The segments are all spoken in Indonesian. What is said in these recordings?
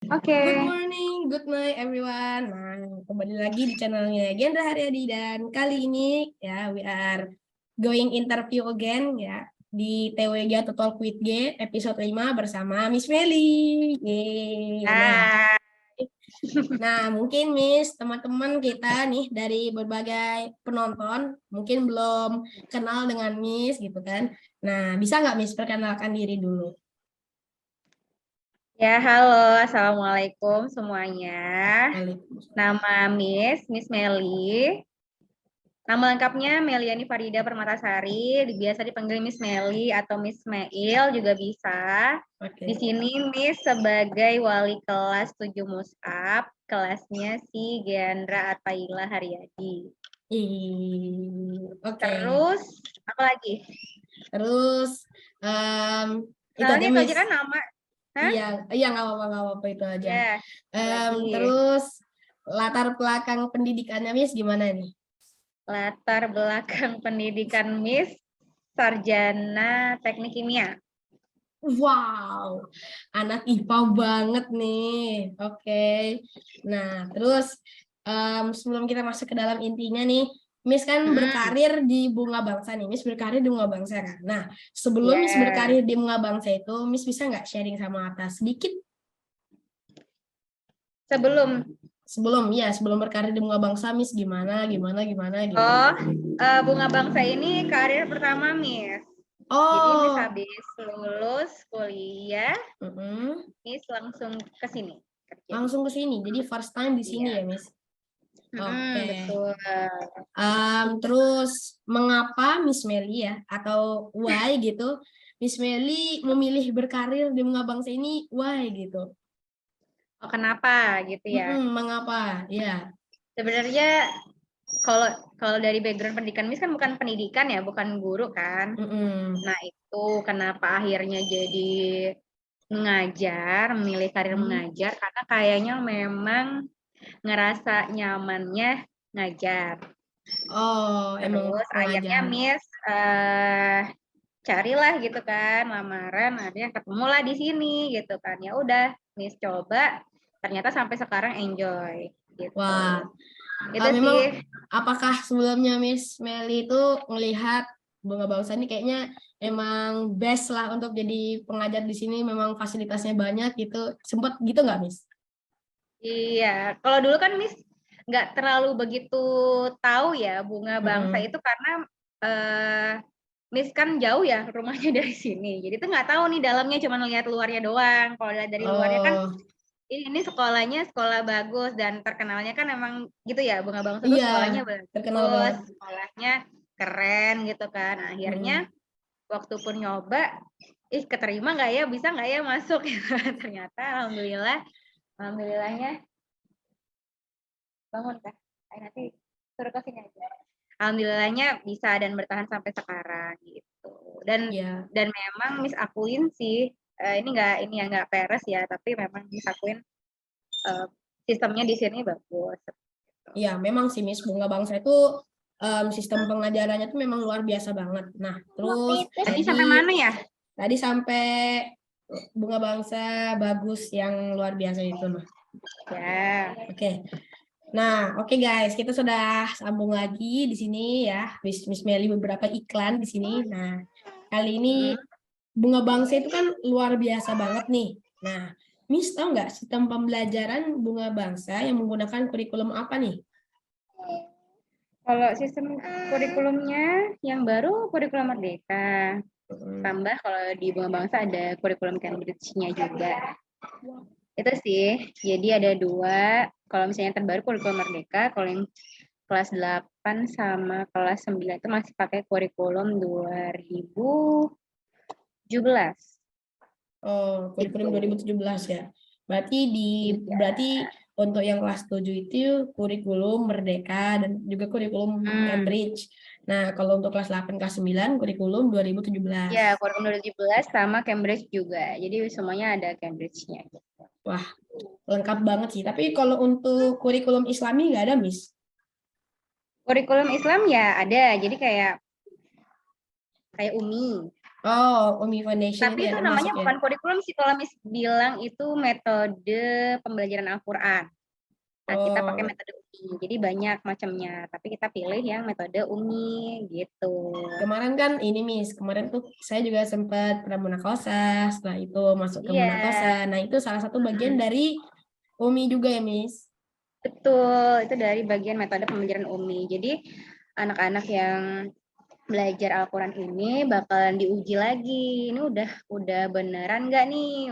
Good Oke. morning, good night everyone. Nah, kembali lagi di channelnya Gendra Haryadi dan kali ini ya we are going interview again ya di TWG atau Talk with G episode 5 bersama Miss Meli. Yeay. Nah, mungkin Miss teman-teman kita nih dari berbagai penonton mungkin belum kenal dengan Miss gitu kan. Nah, bisa nggak Miss perkenalkan diri dulu? Ya, halo. Assalamualaikum semuanya. Waalaikumsalam. Nama Miss Meli. Nama lengkapnya Meliani Farida Permatasari, biasa dipanggil Miss Meli atau Miss Meil juga bisa. Di Oke. sini Miss sebagai wali kelas 7 Mus'ab, kelasnya si Gendra Ataila Haryadi. Oke. Terus, apa lagi? Terus itu aja Soalnya Miss. kan nama. Hah? Iya nggak apa-apa itu aja. Ya, lagi. Terus latar belakang pendidikannya Miss gimana nih? Latar belakang pendidikan Miss Sarjana Teknik Kimia. Wow, anak IPA banget nih. Oke. Nah, terus sebelum kita masuk ke dalam intinya nih, Miss kan berkarir di Bunga Bangsa nih. Miss berkarir di Bunga Bangsa kan. Nah, sebelum Miss berkarir di Bunga Bangsa itu, Miss bisa nggak sharing sama atas sedikit? Sebelum berkarir di Bunga Bangsa, Miss gimana gitu. Oh, Bunga Bangsa ini karir pertama Miss. Jadi Miss habis lulus kuliah, Miss langsung ke sini. Langsung ke sini. Jadi first time di sini ya, Miss. Oke. Betul. Terus mengapa Miss Meli ya atau why gitu? Miss Meli memilih berkarir di Bunga Bangsa ini why gitu? Oh, kenapa gitu ya? Mengapa? Ya. Sebenarnya kalau dari background pendidikan Miss kan bukan pendidikan ya, bukan guru kan. Nah, itu kenapa akhirnya jadi memilih karir mengajar karena kayaknya memang ngerasa nyamannya ngajar. Oh, emang Terus akhirnya pengajar. Miss carilah gitu kan lamaran, akhirnya ketemulah di sini gitu kan. Ya udah Miss coba, ternyata sampai sekarang enjoy gitu. Wah. Itu Memang sih. apakah sebelumnya Miss Meli itu melihat Bunga Bangsa ini kayaknya emang best lah untuk jadi pengajar di sini, memang fasilitasnya banyak gitu. Sempat gitu nggak Miss? Iya, kalau dulu kan Miss nggak terlalu begitu tahu ya Bunga Bangsa itu karena Miss kan jauh ya rumahnya dari sini. Jadi tuh nggak tahu nih dalamnya, cuma lihat luarnya doang. Kalau lihat dari luarnya kan ini sekolahnya sekolah bagus dan terkenalnya kan emang gitu ya, Bunga Bangsa tuh sekolahnya terkenal bagus, banget. sekolahnya keren gitu kan. Akhirnya waktu pun nyoba, keterima nggak ya, bisa nggak ya masuk? Ternyata alhamdulillahnya bangun kah? Nanti suruh ke sini aja. Alhamdulillahnya bisa dan bertahan sampai sekarang gitu. Dan memang Miss akuin sih ini nggak peres ya, tapi memang Miss akuin sistemnya di sini bagus. Iya, memang sih Miss Bunga Bangsa itu sistem pengajarannya tuh memang luar biasa banget. Nah, terus Tadi sampai mana ya? Tadi sampai Bunga Bangsa bagus yang luar biasa itu mah. Ya. Oke. Nah, oke guys, kita sudah sambung lagi di sini ya. Miss Meli beberapa iklan di sini. Nah, kali ini Bunga Bangsa itu kan luar biasa banget nih. Nah, Miss tahu nggak sistem pembelajaran Bunga Bangsa yang menggunakan kurikulum apa nih? Kalau sistem kurikulumnya yang baru kurikulum Merdeka. Tambah kalau di Bunga Bangsa ada kurikulum Cambridge-nya juga. Itu sih. Jadi ada 2. Kalau misalnya yang terbaru kurikulum Merdeka, kalau yang kelas 8 sama kelas 9 itu masih pakai kurikulum 2017. Oh, kurikulum 2017 ya. Berarti untuk yang kelas 7 itu kurikulum Merdeka dan juga kurikulum Cambridge. Nah, kalau untuk kelas 8 kelas 9 kurikulum 2017. Ya, kurikulum 2017 sama Cambridge juga. Jadi semuanya ada Cambridge-nya. Wah, lengkap banget sih. Tapi kalau untuk kurikulum Islami nggak ada, Miss? Kurikulum Islam ya ada. Jadi kayak UMI. Oh, Umi Foundation itu Tapi ya itu termasuk namanya ya. bukan kurikulum sih, kalau Miss bilang itu metode pembelajaran Al-Quran. Nah, kita pakai Oh, metode UMI. Jadi banyak macamnya, tapi kita pilih yang metode UMI gitu. kemarin kan ini Miss, kemarin tuh saya juga sempat pernah munakosa, setelah itu masuk ke Iya. munakosa. Nah, itu salah satu bagian dari Umi juga ya, Miss. Betul, itu dari bagian metode pembelajaran UMI. Jadi anak-anak yang belajar Al-Quran ini bakalan diuji lagi. Ini udah beneran nggak nih?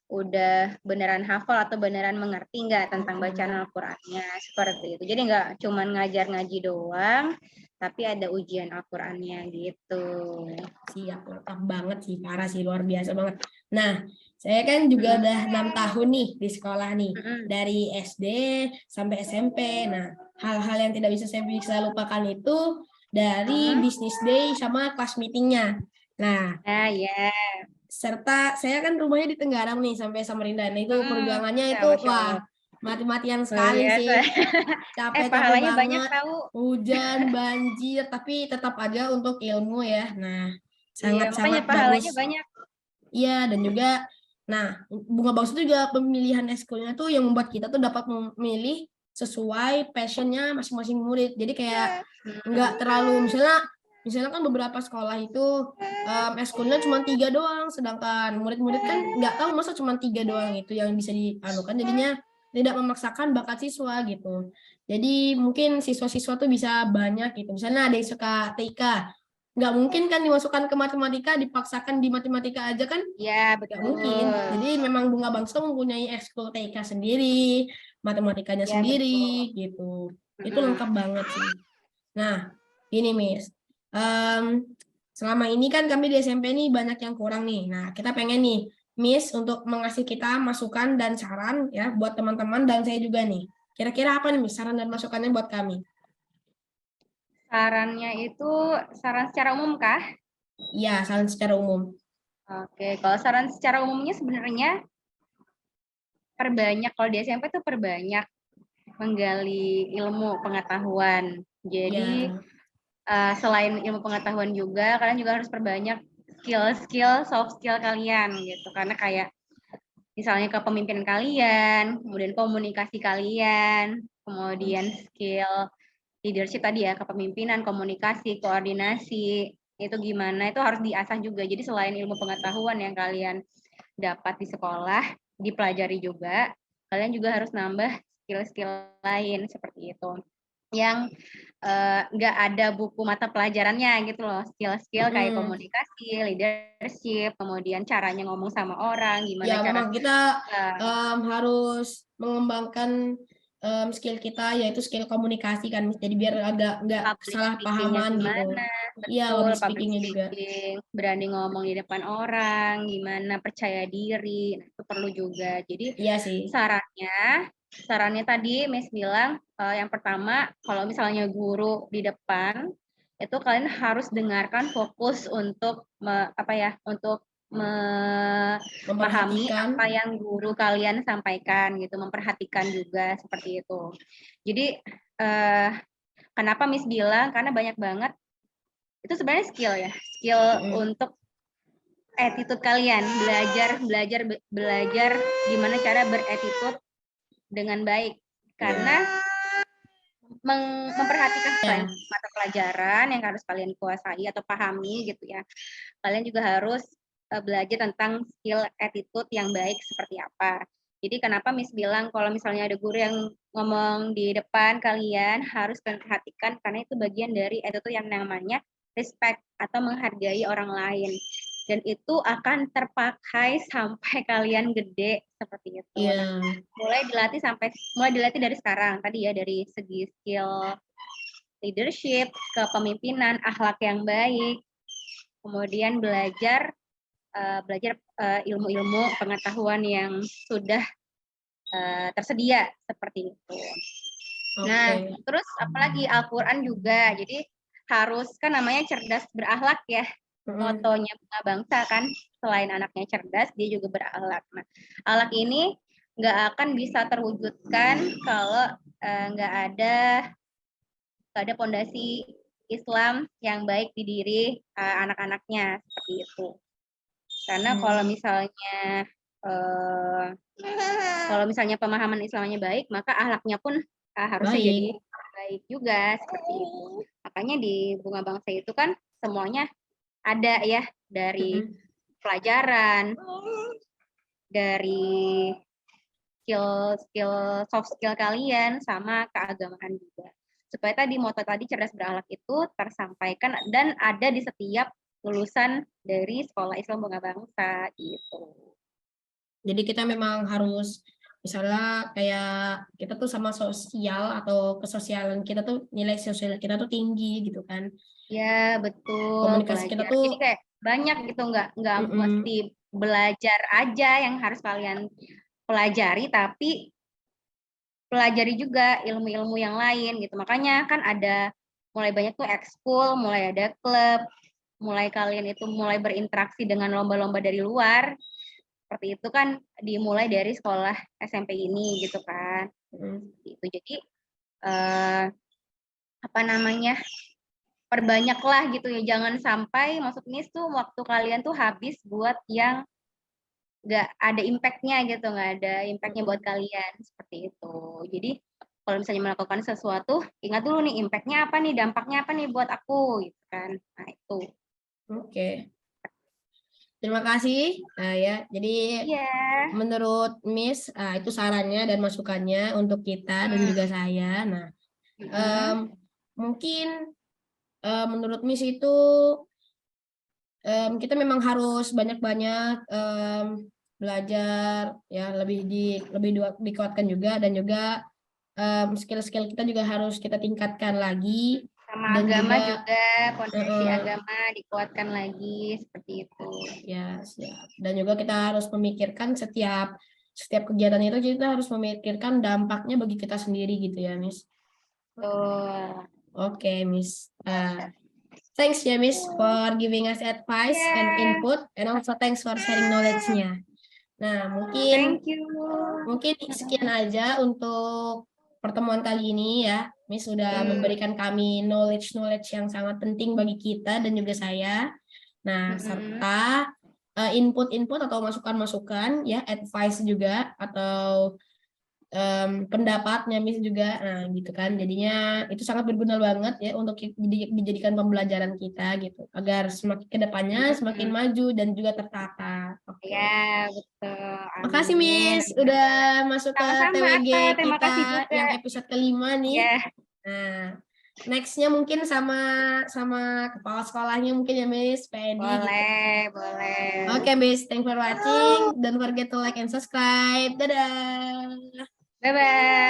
Udah beneran hafal atau beneran mengerti nggak tentang bacaan Al-Qurannya? Seperti itu. Jadi nggak cuma ngajar ngaji doang, tapi ada ujian Al-Qurannya gitu. Siap, lengkap banget sih, parah sih, luar biasa banget. Nah, saya kan juga udah 6 tahun nih di sekolah nih, dari SD sampai SMP. Nah, hal-hal yang tidak bisa lupakan itu dari business day sama class meetingnya. Nah, Nah, ya. serta saya kan rumahnya di Tenggarang nih sampai Samarinda. Nah, itu perjuangannya Ya, itu Masya wah Allah. mati-matian Luar sekali biasa. sih. Capek-capek Pahalanya banyak banget, tahu. hujan, banjir, tapi tetap aja untuk ilmu ya. Nah, Iya, makanya sangat-sangat bagus. pahalanya banyak. Iya, dan juga, nah, Bunga Bangsa itu juga pemilihan eskulnya tuh yang membuat kita tuh dapat memilih sesuai passionnya masing-masing murid. Jadi kayak nggak terlalu, misalnya kan beberapa sekolah itu eskulnya cuma 3 doang, sedangkan murid-murid kan nggak tahu masa cuma 3 doang itu yang bisa dianukan, jadinya tidak memaksakan bakat siswa gitu. Jadi mungkin siswa-siswa tuh bisa banyak gitu. Misalnya ada yang suka TK, nggak mungkin kan dimasukkan ke matematika, dipaksakan di matematika aja kan Ya, nggak betul. mungkin. Jadi memang Bunga Bangsa mempunyai ekskul TK sendiri, matematikanya Ya, sendiri betul. gitu. Itu lengkap banget sih. Nah, ini Miss. Em, selama ini kan kami di SMP nih banyak yang kurang nih. Nah, kita pengen nih Miss untuk mengasih kita masukan dan saran ya buat teman-teman dan saya juga nih. Kira-kira apa nih Miss saran dan masukannya buat kami? Sarannya itu saran secara umum kah? Iya, saran secara umum. Oke, kalau saran secara umumnya sebenarnya perbanyak, kalau di SMP tuh perbanyak menggali ilmu pengetahuan. Jadi Ya, selain ilmu pengetahuan juga, kalian juga harus perbanyak skill-skill, soft skill kalian gitu. Karena kayak misalnya kepemimpinan kalian, kemudian komunikasi kalian, kemudian skill leadership tadi ya, kepemimpinan, komunikasi, koordinasi, itu gimana, itu harus diasah juga. Jadi selain ilmu pengetahuan yang kalian dapat di sekolah, dipelajari juga, kalian juga harus nambah skill-skill lain seperti itu. Yang nggak ada buku mata pelajarannya gitu loh, skill-skill kayak komunikasi, leadership, kemudian caranya ngomong sama orang, ya gimana cara memang kita harus mengembangkan skill kita yaitu skill komunikasi kan, jadi biar agak nggak public speaking-nya kesalahpahaman gitu. gimana, Iya, betul, public public speakingnya juga. speaking, berani ngomong di depan orang, gimana percaya diri, itu perlu juga. Jadi Iya sih. sarannya tadi Miss bilang, yang pertama kalau misalnya guru di depan, itu kalian harus dengarkan fokus untuk untuk memahami Memperhatikan. apa yang guru kalian sampaikan gitu, memperhatikan juga seperti itu. Jadi kenapa Miss bilang? Karena banyak banget itu sebenarnya skill ya, skill untuk attitude kalian, belajar gimana cara beretitude dengan baik. Karena memperhatikan selain Ya. mata pelajaran yang harus kalian kuasai atau pahami gitu ya, kalian juga harus belajar tentang skill attitude yang baik seperti apa. Jadi kenapa Miss bilang kalau misalnya ada guru yang ngomong di depan kalian harus kalian perhatikan karena itu bagian dari attitude yang namanya respect atau menghargai orang lain. Dan itu akan terpakai sampai kalian gede seperti itu. Iya. Nah, mulai dilatih dari sekarang tadi ya, dari segi skill leadership, kepemimpinan, akhlak yang baik, kemudian belajar ilmu-ilmu pengetahuan yang sudah tersedia seperti itu. Nah, Oke. terus apalagi Al-Quran juga, jadi harus kan namanya cerdas berakhlak ya, motonya Bunga Bangsa kan, selain anaknya cerdas, dia juga berakhlak. Nah, akhlak ini nggak akan bisa terwujudkan kalau nggak ada pondasi Islam yang baik di diri anak-anaknya seperti itu. Karena kalau misalnya pemahaman Islamnya baik, maka akhlaknya pun harusnya Baik. jadi baik juga seperti itu. Makanya di Bunga Bangsa itu kan semuanya ada ya, dari pelajaran, dari soft skill kalian, sama keagamaan juga. Supaya tadi moto tadi cerdas berakhlak itu tersampaikan dan ada di setiap lulusan dari Sekolah Islam Bunga Bangsa gitu. Jadi kita memang harus misalnya kayak kita tuh sama sosial atau kesosialan kita tuh nilai sosial kita tuh tinggi gitu kan. Ya betul. Komunikasi kita tuh jadi kayak banyak gitu, nggak mesti belajar aja yang harus kalian pelajari, tapi pelajari juga ilmu-ilmu yang lain gitu. Makanya kan ada mulai banyak tuh ekskul, mulai ada klub, mulai kalian itu mulai berinteraksi dengan lomba-lomba dari luar. Seperti itu kan dimulai dari sekolah SMP ini gitu kan. Itu jadi perbanyaklah gitu ya, jangan sampai maksudnya tuh waktu kalian tuh habis buat yang nggak ada impact-nya gitu, nggak ada impact-nya buat kalian seperti itu. Jadi kalau misalnya melakukan sesuatu, ingat dulu nih impact-nya apa nih, dampaknya apa nih buat aku gitu kan. Nah itu. Oke. Terima kasih. Nah ya, jadi menurut Miss itu sarannya dan masukannya untuk kita dan juga saya. Nah, mungkin menurut Miss itu kita memang harus banyak-banyak belajar ya, lebih dikuatkan juga, dan juga skill-skill kita juga harus kita tingkatkan lagi. Sama dan agama juga fondasi agama dikuatkan lagi seperti itu. Ya, siap. Dan juga kita harus memikirkan setiap kegiatan itu, kita harus memikirkan dampaknya bagi kita sendiri gitu ya, Miss. Oke, Miss. Thanks ya, Miss, for giving us advice and input, and also thanks for sharing knowledge-nya. Nah, mungkin sekian aja untuk pertemuan kali ini ya. Miss sudah memberikan kami knowledge yang sangat penting bagi kita dan juga saya. Nah, serta input atau masukan-masukan ya, advice juga, atau pendapatnya Miss juga. Nah, gitu kan. Jadinya itu sangat berguna banget ya untuk dijadikan pembelajaran kita gitu, agar semakin kedepannya semakin maju dan juga tertata. Oke. Ya, betul. Makasih Miss udah masuk ke TWG kita yang episode kelima nih. Nah, next-nya mungkin sama kepala sekolahnya mungkin ya, Miss Pedi. Boleh. Oke, Miss. Thanks for watching. Don't forget to like and subscribe. Dadah. Bye-bye.